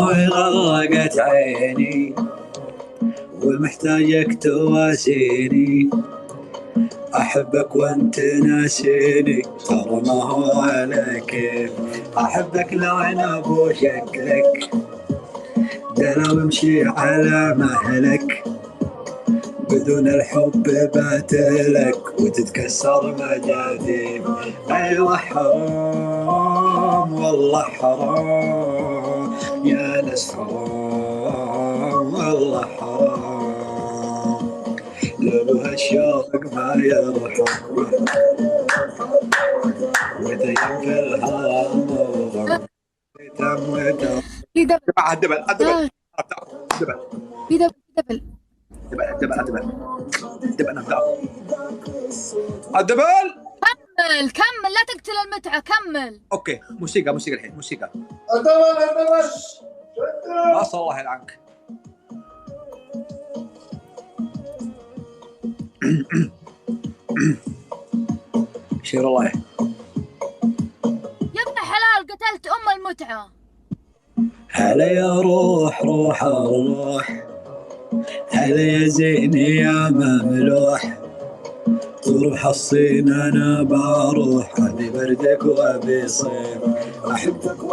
دموعي غرقت عيني ومحتاجك تواسيني، أحبك وأنت ناسيني ترى ما هو على كيف. أحبك لعنب وشكلك دلو امشي على مهلك، بدون الحب باتلك وتتكسر مجاذيب. أيوة حرام والله حرام يا ناس، حرام والله حرام، لو هالشوق ما يرحم وتيم في الهام وتم في دبل الدبل الدبل الدبل في دبل دبل الدبل الدبل الدبل نبدأ الدبل. كمل كمل، لا تقتل المتعة، كمل. اوكي موسيقى الحين موسيقى. الدبل ما صار الله يلعنك. شير الله. يا ابن حلال قتلت المتعة. هلا يا روح الروح، هلا يا زين يا مملوح، تروح الصين انا بروح، ابي بردك وابي صيف، احبك